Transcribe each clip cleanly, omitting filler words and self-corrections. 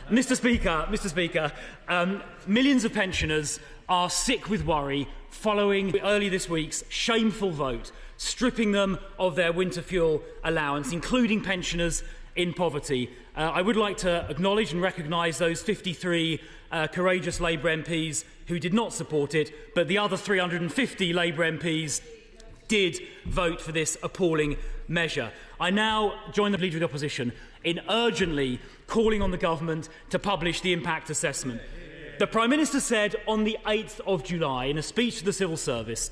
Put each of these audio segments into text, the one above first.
Mr. Speaker, millions of pensioners are sick with worry following early this week's shameful vote, stripping them of their winter fuel allowance, including pensioners in poverty. I would like to acknowledge and recognise those 53 courageous Labour MPs who did not support it, but the other 350 Labour MPs did vote for this appalling measure. I now join the Leader of the Opposition in urgently calling on the government to publish the impact assessment. The Prime Minister said on the 8th of July in a speech to the civil service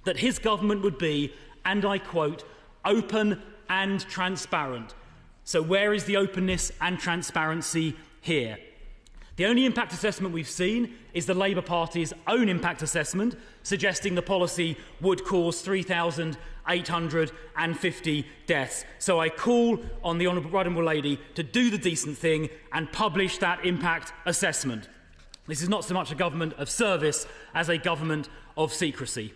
that his government would be, and I quote, open and transparent. So where is the openness and transparency here? The only impact assessment we've seen is the Labour Party's own impact assessment, suggesting the policy would cause 3,850 deaths. So I call on the Honourable Lady to do the decent thing and publish that impact assessment. This is not so much a government of service as a government of secrecy.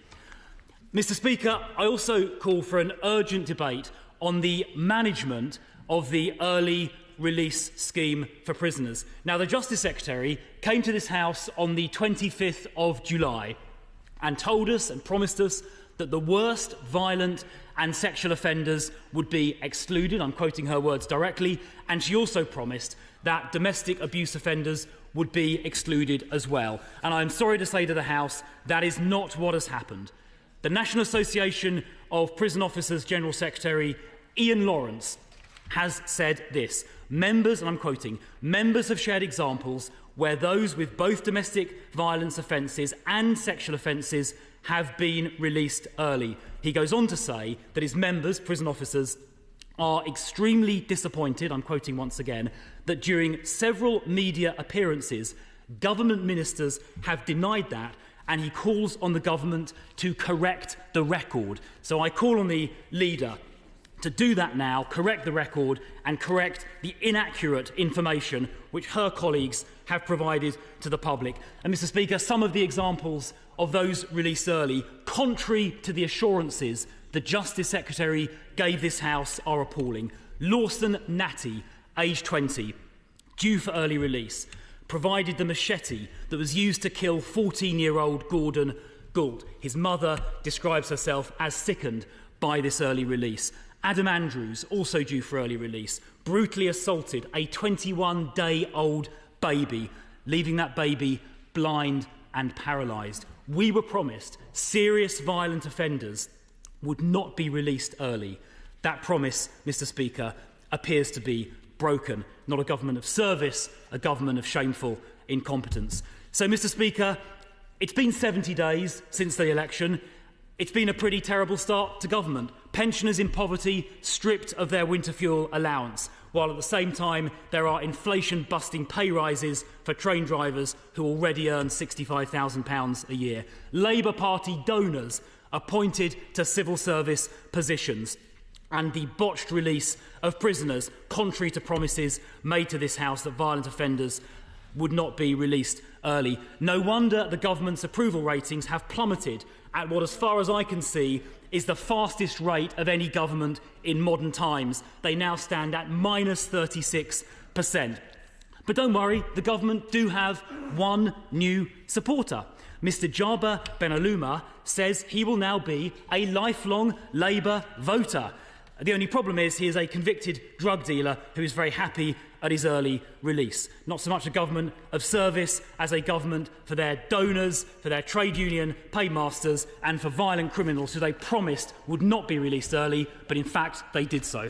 Mr. Speaker, I also call for an urgent debate on the management of the early release scheme for prisoners. Now, the Justice Secretary came to this House on the 25th of July and told us and promised us that the worst violent and sexual offenders would be excluded. I'm quoting her words directly. And she also promised that domestic abuse offenders would be excluded as well. And I'm sorry to say to the House, that is not what has happened. The National Association of Prison Officers General Secretary Ian Lawrence has said this: members, and I'm quoting, members have shared examples where those with both domestic violence offences and sexual offences have been released early. He goes on to say that his members, prison officers, are extremely disappointed, I'm quoting once again, that during several media appearances, government ministers have denied that, and he calls on the government to correct the record. So I call on the Leader to do that now, correct the record and correct the inaccurate information which her colleagues have provided to the public. And Mr. Speaker, some of the examples of those released early, contrary to the assurances the Justice Secretary gave this House, are appalling. Lawson Natty, aged 20, due for early release, provided the machete that was used to kill 14-year-old Gordon Gould. His mother describes herself as sickened by this early release. Adam Andrews, also due for early release, brutally assaulted a 21-day-old baby, leaving that baby blind and paralysed. We were promised serious violent offenders would not be released early. That promise, Mr. Speaker, appears to be broken. Not a government of service, a government of shameful incompetence. So, Mr. Speaker, it's been 70 days since the election. It's been a pretty terrible start to government. Pensioners in poverty stripped of their winter fuel allowance, while at the same time there are inflation-busting pay rises for train drivers who already earn £65,000 a year. Labour Party donors appointed to civil service positions, and the botched release of prisoners, contrary to promises made to this House that violent offenders would not be released early. No wonder the government's approval ratings have plummeted at what, as far as I can see, is the fastest rate of any government in modern times. They now stand at minus 36%. But don't worry, the government do have one new supporter. Mr. Jaba Benaluma says he will now be a lifelong Labour voter. The only problem is he is a convicted drug dealer who is very happy at his early release. Not so much a government of service as a government for their donors, for their trade union paymasters, and for violent criminals who they promised would not be released early, but in fact they did so.